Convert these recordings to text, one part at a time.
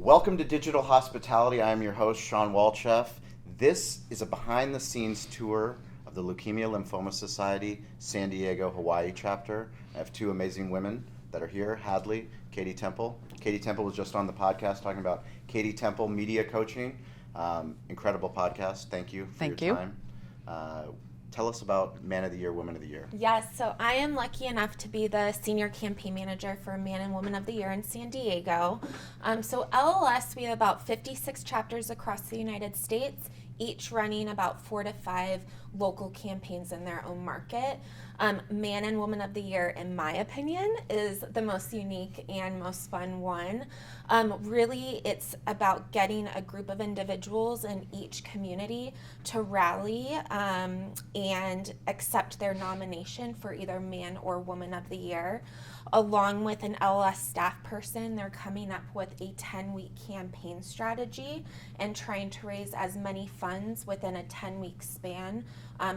Welcome to Digital Hospitality. I am your host, Shawn Walchef. This is a behind-the-scenes tour of the Leukemia Lymphoma Society, San Diego, Hawaii chapter. I have two amazing women that are here, Hadley, Katy Temple. Katy Temple was just on the podcast talking about Katy Temple Media Coaching. Incredible podcast. Thank you for your time. Tell us about Man of the Year, Woman of the Year. Yes, so I am lucky enough to be the Senior Campaign Manager for Man and Woman of the Year in San Diego. So LLS, we have about 56 chapters across the United States, each running about 4 to 5 local campaigns in their own market. Man and Woman of the Year, in my opinion, is the most unique and most fun one. Really, it's about getting a group of individuals in each community to rally and accept their nomination for either Man or Woman of the Year. Along with an LLS staff person, they're coming up with a 10-week campaign strategy and trying to raise as many funds within a 10-week span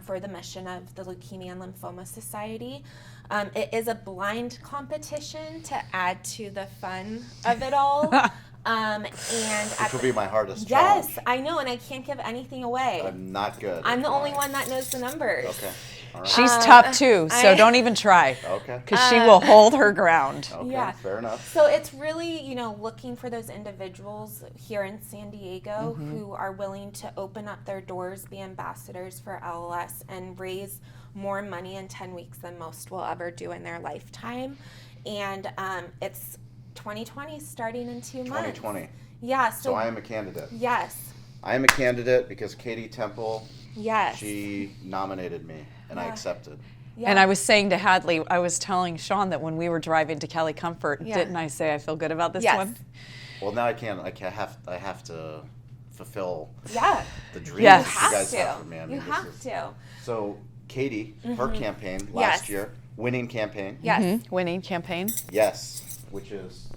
for the mission of the Leukemia and Lymphoma Society. It is a blind competition to add to the fun of it all. Which will be my hardest challenge. Yes, I know, and I can't give anything away. I'm not good. I'm the only one that knows the numbers. Okay. All right. She's tough too, so don't even try. Okay. Because she will hold her ground. Okay, yeah. Fair enough. So it's really, looking for those individuals here in San Diego who are willing to open up their doors, be ambassadors for LLS, and raise more money in 10 weeks than most will ever do in their lifetime. And it's 2020 starting in 2 months. 2020. Yeah. So I am a candidate. Yes. I am a candidate because Katy Temple, yes, she nominated me, and I accepted. Yeah. And I was saying to Hadley, I was telling Shawn that when we were driving to Cali Comfort, didn't I say I feel good about this one? Well, now I can't. I have to fulfill the dreams Yes. that you guys have for me. I mean, you have to. So Katy, her campaign last year, winning campaign. Yes. Winning campaign. Yes, which is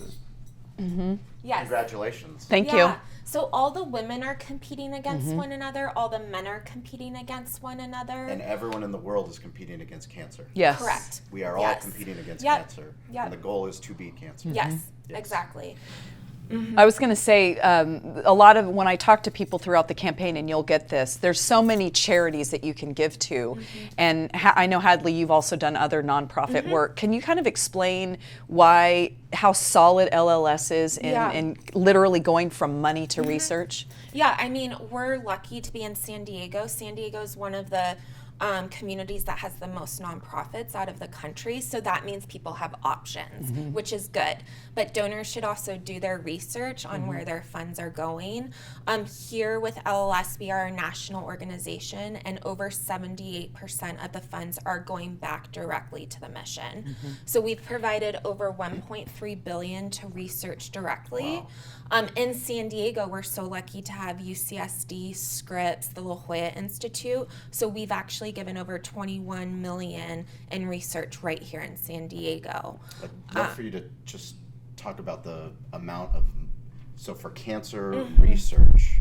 yes. Congratulations. Thank you. So all the women are competing against one another, all the men are competing against one another. And everyone in the world is competing against cancer. Yes. Correct. We are all competing against cancer. Yep. And the goal is to beat cancer. Yes, exactly. I was going to say, a lot of, when I talk to people throughout the campaign, and you'll get this, there's so many charities that you can give to. And I know, Hadley, you've also done other nonprofit work. Can you kind of explain how solid LLS is in literally going from money to research? Yeah, I mean, we're lucky to be in San Diego. San Diego is one of the communities that has the most nonprofits out of the country, so that means people have options, which is good. But donors should also do their research on where their funds are going. Here with LLS, we are a national organization, and over 78% of the funds are going back directly to the mission. So we've provided over $1.3 billion to research directly. Wow. In San Diego, we're so lucky to have UCSD, Scripps, the La Jolla Institute. So we've actually given over $21 million in research right here in San Diego. I'd love for you to just talk about the amount of, so for cancer research,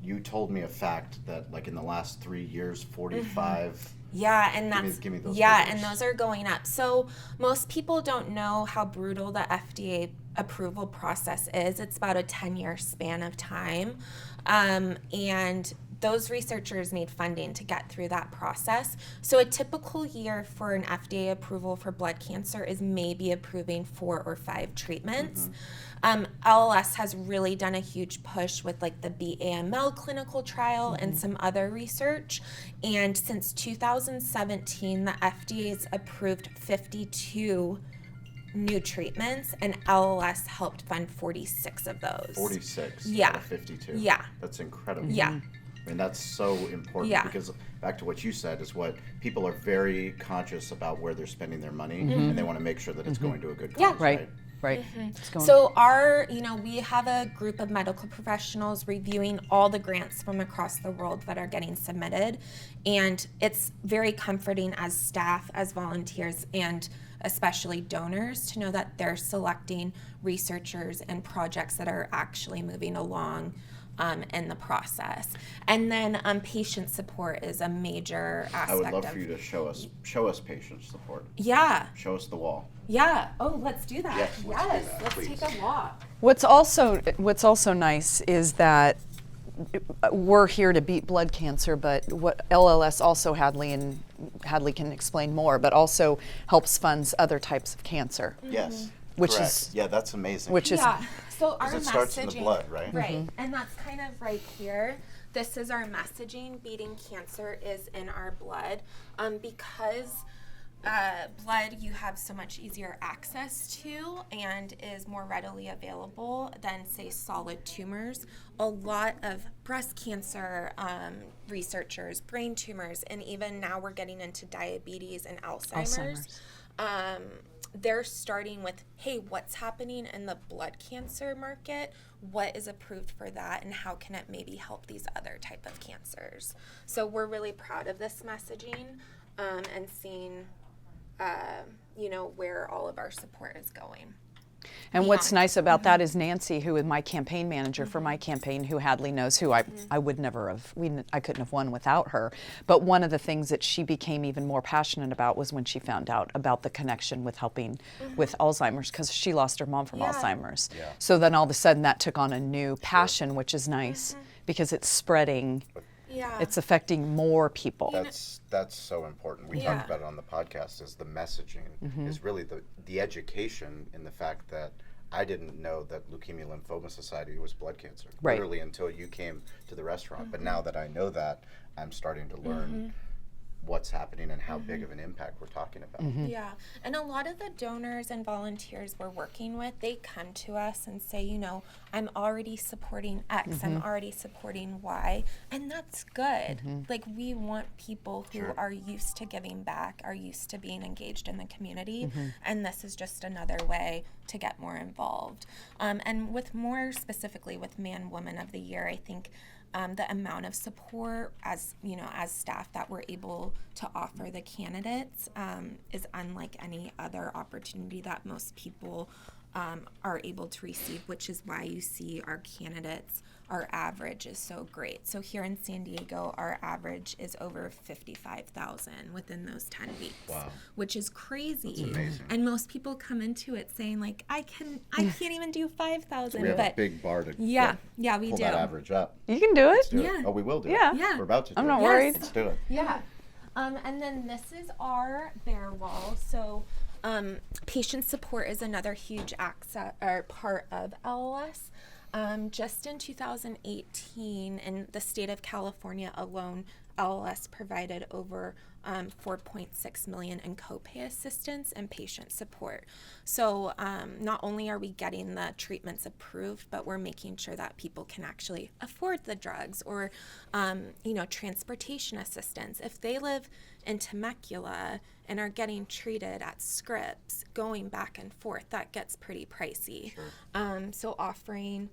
you told me a fact that like in the last 3 years, 45. Yeah, and give me those figures. And those are going up. So most people don't know how brutal the FDA approval process is. It's about a 10-year span of time. And those researchers need funding to get through that process. So a typical year for an FDA approval for blood cancer is maybe approving 4 or 5 treatments. LLS has really done a huge push with like the BAML clinical trial and some other research. And since 2017, the FDA's approved 52 new treatments, and LLS helped fund 46 of those. 46 out of 52. Yeah. That's incredible. Yeah. I mean, that's so important because back to what you said is what people are very conscious about where they're spending their money, and they want to make sure that it's going to a good cause, right? Right. So we have a group of medical professionals reviewing all the grants from across the world that are getting submitted. And it's very comforting as staff, as volunteers, and especially donors to know that they're selecting researchers and projects that are actually moving along in the process. And then patient support is a major aspect. I would love for you to show us patient support. Yeah. Show us the wall. Yeah. Oh, let's do that. Yes, let's do that, Let's please. take a walk. What's also nice is that we're here to beat blood cancer, but what LLS also Hadley can explain more, but also helps funds other types of cancer. Yes. Which correct. is- yeah, that's amazing. which is- Yeah. So our it messaging, starts in the blood, right? Right. And that's kind of right here. This is our messaging. Beating cancer is in our blood. Because blood you have so much easier access to and is more readily available than, say, solid tumors. A lot of breast cancer researchers, brain tumors, and even now we're getting into diabetes and Alzheimer's. They're starting with, hey, what's happening in the blood cancer market? What is approved for that? And how can it maybe help these other type of cancers? So we're really proud of this messaging and seeing, where all of our support is going. And what's nice about that is Nancy, who is my campaign manager for my campaign, who Hadley knows, who I would never have, I couldn't have won without her. But one of the things that she became even more passionate about was when she found out about the connection with helping with Alzheimer's, because she lost her mom from Alzheimer's. Yeah. So then all of a sudden that took on a new passion, which is nice because it's spreading. Yeah. It's affecting more people. That's so important. We talked about it on the podcast. Is the messaging is really the education in the fact that I didn't know that Leukemia Lymphoma Society was blood cancer, Right. literally until you came to the restaurant. But now that I know that, I'm starting to learn what's happening and how big of an impact we're talking about. Yeah, and a lot of the donors and volunteers we're working with, they come to us and say, I'm already supporting X, I'm already supporting Y, and that's good. Like, we want people who are used to giving back, are used to being engaged in the community, and this is just another way to get more involved. And with more specifically with Man, Woman of the Year, I think the amount of support as staff that we're able to offer the candidates is unlike any other opportunity that most people are able to receive, which is why you see our candidates, our average is so great. So here in San Diego, our average is over 55,000 within those 10 weeks, which is crazy. That's amazing. And most people come into it saying like, I can't even do 5,000. We have but a big bar to we pull do. that average up. You can do it. Let's do it. Yeah. Oh, we will do Yeah. it. Yeah. We're about to do I'm it. not worried. Let's do it. Yeah. And then this is our bear wall. So patient support is another huge part of LLS. Just in 2018, in the state of California alone, LLS provided over $4.6 million in copay assistance and patient support. So not only are we getting the treatments approved, but we're making sure that people can actually afford the drugs or, transportation assistance. If they live in Temecula and are getting treated at Scripps, going back and forth, that gets pretty pricey. Sure. So offering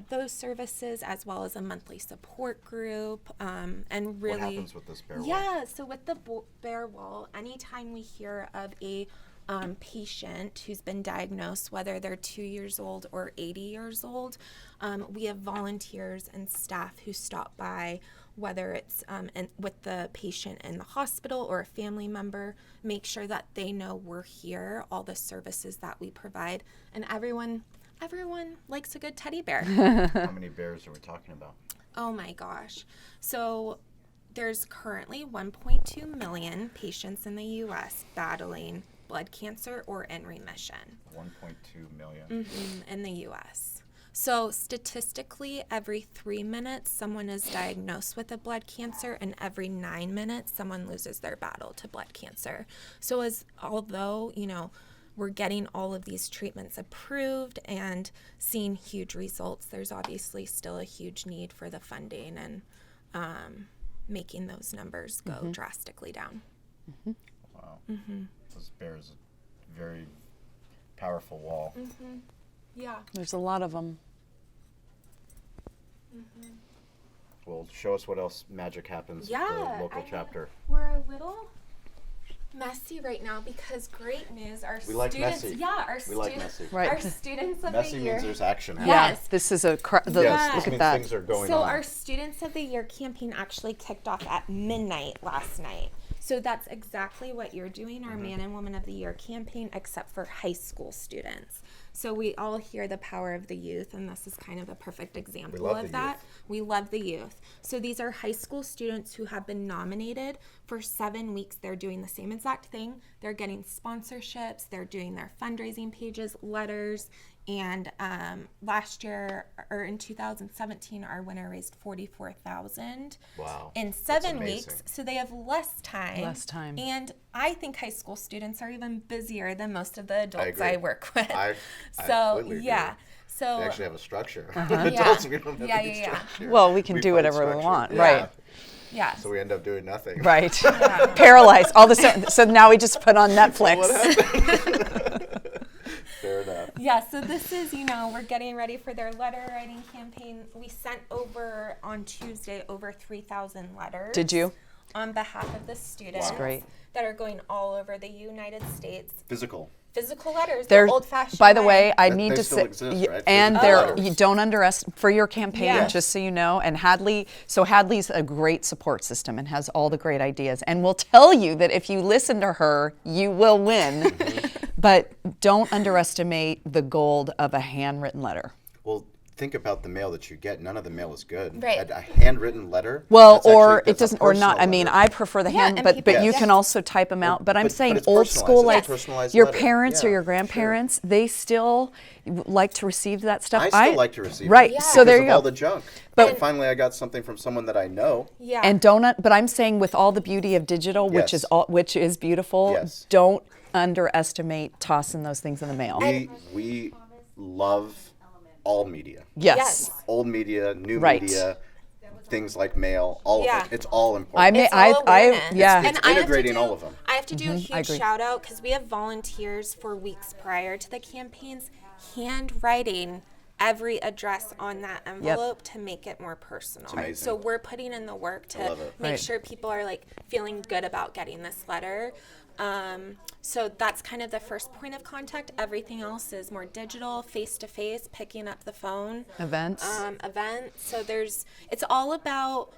those services as well as a monthly support group and really. What happens with this bear wall? Yeah, so with the bear wall, anytime we hear of a patient who's been diagnosed, whether they're 2 years old or 80 years old, we have volunteers and staff who stop by, whether it's with the patient in the hospital or a family member, make sure that they know we're here, all the services that we provide, and everyone likes a good teddy bear. How many bears are we talking about? Oh my gosh. So there's currently 1.2 million patients in the U.S. battling blood cancer or in remission. 1.2 million. In the U.S. So statistically, every 3 minutes, someone is diagnosed with a blood cancer, and every 9 minutes, someone loses their battle to blood cancer. So although, we're getting all of these treatments approved and seeing huge results, there's obviously still a huge need for the funding and making those numbers go drastically down. Wow. This bear is a very powerful wall. Yeah. There's a lot of them. Well, show us what else magic happens at the local chapter. We're a little messy right now because great news, our We like students, messy. our We like messy. Right. our students of Messy the year. means there's action happening. Yeah, Yes. this is a Yes, look this at means that. things are going So on. our Students of the Year campaign actually kicked off at midnight last night. So that's exactly what you're doing, our Man and Woman of the Year campaign, except for high school students. So we all hear the power of the youth, and this is kind of a perfect example love of the that. youth. We love the youth. So these are high school students who have been nominated for 7 weeks. They're doing the same exact thing. They're getting sponsorships. They're doing their fundraising pages, letters. And last year, or in 2017, our winner raised $44,000 Wow. in That's 7 amazing. weeks. So they have less time. Less time. And I think high school students are even busier than most of the adults agree. I work with. I So completely agree. yeah. So They actually have a structure. Yeah. Adults, we don't have Yeah, any yeah, yeah. structure. Well, we can do find whatever we structure. want, Yeah. right. yeah. So we end up doing nothing. Right. Paralyzed. All of a sudden, so now we just put on Netflix. What happened? Fair enough. Yeah, so this is, we're getting ready for their letter writing campaign. We sent over on Tuesday over 3,000 letters. Did you? On behalf of the students Wow. Great. that are going all over the United States. Physical. Physical letters, They're, the old-fashioned by the way, I They need to still say, exist, right? and Physical they're, letters. you don't underestimate for your campaign, Yes. just so you know. And Hadley's a great support system and has all the great ideas, and will tell you that if you listen to her, you will win. Mm-hmm. But don't underestimate the gold of a handwritten letter. Well, think about the mail that you get. None of the mail is good. Right. A handwritten letter. Well, that's actually- or it that's a doesn't, or not. I personal mean, letter. I prefer the Yeah, hand, and but people- you Yes. can also type them out. But I'm but saying it's old personalized. school, It's a like personalized your letter. parents or Yeah, your sure. grandparents, they still like to receive that stuff. I still like to receive Right. it. So there because you of all go. the junk. But- But finally, I got something from someone that I know. Yeah. And but I'm saying with all the beauty of digital, which Yes. which is beautiful, Yes. don't underestimate tossing those things in the mail. We love all media. Yes. Yes. Old media, new Right. media, things like mail, all Yeah. of it. It's all I important. may, It's all awareness. yeah. It's And I have to integrating do- all of them. I have to do a I huge agree. shout out because we have volunteers for weeks prior to the campaigns handwriting every address on that envelope to make it more personal. amazing. So we're putting in the work to love it. make Right. sure people are like feeling good about getting this letter. So that's kind of the first point of contact. Everything else is more digital, face to face, picking up the phone. Events. Events. So it's all about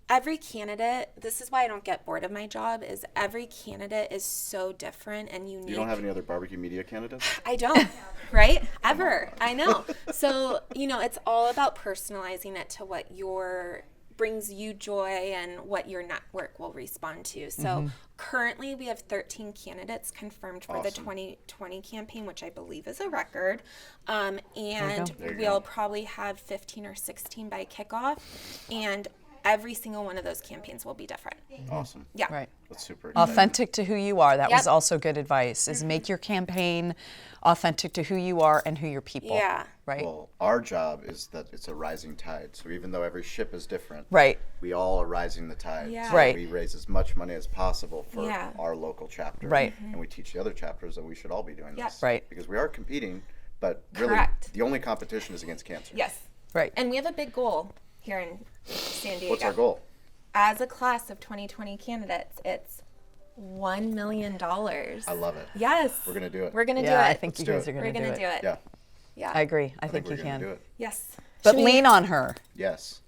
every candidate. This is why I don't get bored of my job. Is every candidate is so different and unique. You don't have any other barbecue media candidates? I don't, right? Ever. I know. So, it's all about personalizing it to what brings you joy and what your network will respond to. So currently we have 13 candidates confirmed for the Awesome. 2020 campaign, which I believe is a record. And There you we'll go. probably have 15 or 16 by kickoff. And every single one of those campaigns will be different. Awesome. Yeah. Right. That's super exciting. Authentic to who you are. That was Yep. also good advice. Is make your campaign authentic to who you are and who your people. Yeah. Right. Well, our job is that it's a rising tide. So even though every ship is different, Right. we all are rising the tide. Yeah. So Right. we raise as much money as possible for Yeah. our local chapter. Right. And we teach the other chapters that we should all be doing Yep. this. Right. Because we are competing, but really Correct. the only competition is against cancer. Yes. Right. And we have a big goal here in San Diego. What's our goal? As a class of 2020 candidates, it's $1 million. I love it. Yes. We're going to do it. We're gonna Yeah, do it. I think Let's you do guys it. are going We're to gonna do do it. it. Yeah. Yeah. I agree. I I think we're you going can. to do it. Yes. But Should we- lean on her. Yes.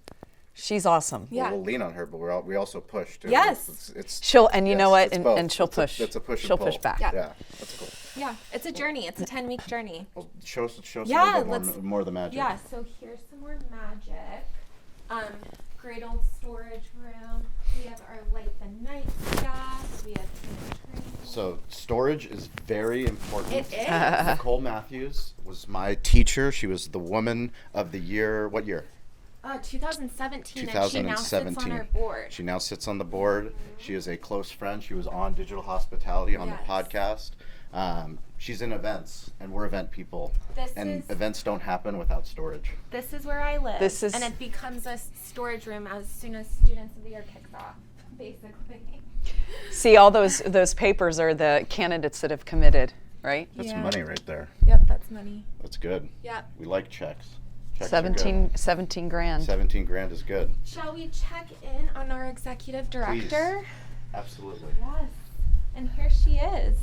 She's awesome. Yeah. Well, we'll lean on her, but we also push too. Yes. It's She'll and you yes, know what it's and, both. and she'll It's a- push. it's a push and She'll push pull. back. Yeah. Yeah, that's cool. Yeah. It's a journey. It's a 10-week journey. Well, show us Yeah, a little bit more of the magic. Yeah. So here's some more magic. Great old storage room. We have our light the night stuff. We have training. So storage is very important. It is. Nicole Matthews was my teacher. She was the woman of the year. What year? 2017. And she now sits on 2017. our board. She now sits on the board. She is a close friend. She was on Digital Hospitality on Yes. the podcast. She's in events, and we're event people. And events don't happen without storage. This is where I live. This is- and it becomes a storage room as soon as Students of the Year kicks off, basically. See, all those papers are the candidates that have committed, right? That's Yeah. money right there. Yep, that's money. That's good. Yep. We like checks. Checks are good. 17 grand. 17 grand is good. Shall we check in on our executive director? Absolutely. Yes. And here she is.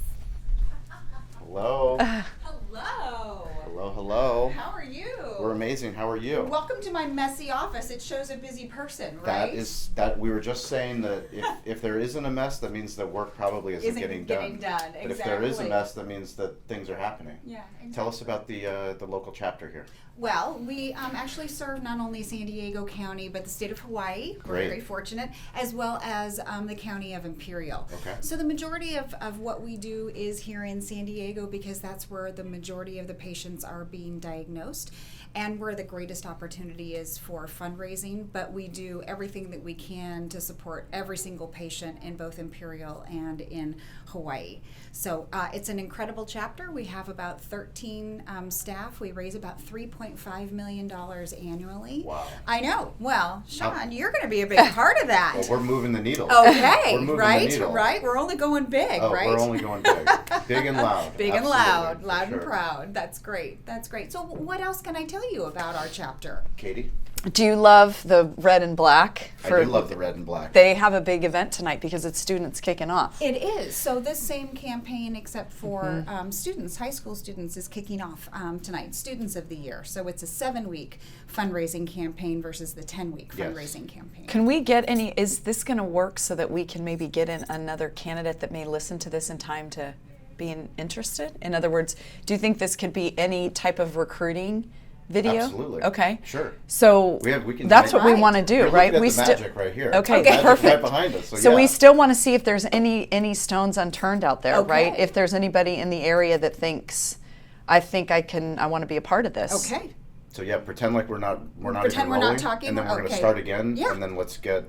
Hello. Hello. Hello, hello. How are you? We're amazing. How are you? Welcome to my messy office. It shows a busy person, right? That we were just saying that if there isn't a mess, that means that work probably isn't getting done. But if there is a mess, that means that things are happening. Yeah, exactly. Tell us about the local chapter here. Well, we actually serve not only San Diego County, but the state of Hawaii. We're Great. very fortunate, as well as the county of Imperial. Okay. So the majority of what we do is here in San Diego because that's where the majority of the patients are being diagnosed and where the greatest opportunity is for fundraising. But we do everything that we can to support every single patient in both Imperial and in Hawaii. So it's an incredible chapter. We have about 13 staff. We raise about $3.5 million annually. Wow. I know. Well, Shawn, you're going to be a big part of that. Well, we're moving the needle. Okay, We're moving right, the needle. right. We're only going big, Oh, right? we're only going big. Big and loud. Big and Absolutely, loud, for loud and sure. proud. That's great. That's great. So, what else can I tell you about our chapter? Katie? Do you love the red and black? I do love the red and black. They have a big event tonight because it's students kicking off. It is. So this same campaign, except for students, high school students, is kicking off tonight, Students of the Year. So it's a 7-week fundraising campaign versus the 10-week Yes. fundraising campaign. Can we get any, is this going to work so that we can maybe get in another candidate that may listen to this in time to be interested? In other words, do you think this could be any type of recruiting video? Absolutely. Okay. Sure. So We can that's make- what we want to do, You're right? looking at We the magic right here. Okay, Magic's perfect. right behind us. So yeah. we still want to see if there's any stones unturned out there, right? Okay. If there's anybody in the area that thinks, I want to be a part of this. Okay. So yeah, pretend like we're not Pretend even we're not rolling, talking, and then we're going to okay. start again, Yeah. and then let's get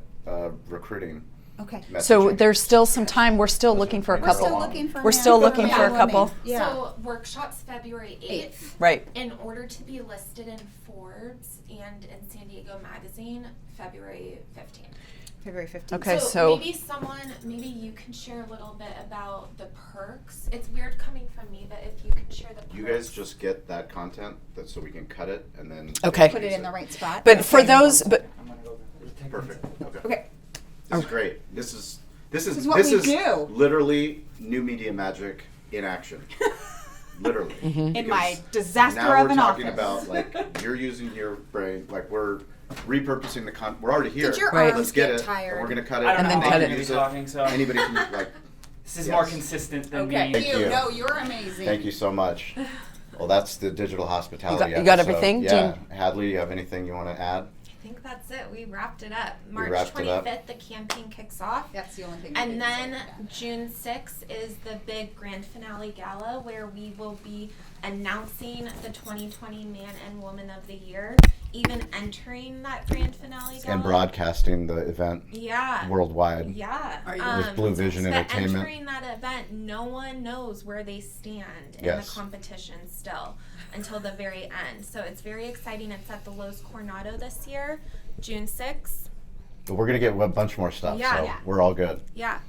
recruiting. Okay. So messaging. there's still some time. We're still looking for a We're We're couple. still looking for We're still looking for a man, couple. woman. Yeah. So workshops February 8th. Right. In order to be listed in Forbes and in San Diego Magazine, February 15th. February 15th. Okay, so maybe you can share a little bit about the perks. It's weird coming from me, but if you could share the perks. You guys just get that content so we can cut it and then Okay. Put it in the right spot. But for Okay. those, but Perfect. Okay. Okay. This is great. This is what we do. literally new media magic in action. Literally. Mm-hmm. In my Because disaster now of we're an talking office. about like you're using your brain, like we're repurposing the content. We're already here. Did your Right. arms Let's get get it. tired? And we're gonna cut it. I don't And know then how cut long it. you're talking, so Anybody can like. this is Yes. more consistent than Okay. me. Thank you. No, you're amazing. Thank you so much. Well, that's the digital hospitality. You got episode. everything, Yeah, Jean? Hadley, you have anything you want to add? I think that's it. We wrapped it up. March wrapped it up. 25th, the campaign kicks off. That's the only thing. we And didn't then say. Yeah. June 6th is the big grand finale gala where we will be announcing the 2020 Man and Woman of the Year, even entering that grand finale gala. And broadcasting the event Yeah. worldwide. Yeah. Are you- With Blue Vision but Entertainment. entering that event, no one knows where they stand in Yes. the competition still until the very end. So it's very exciting. It's at the Los Coronado this year, June 6th. But we're gonna get a bunch more stuff, Yeah. so Yeah. we're all good. Yeah.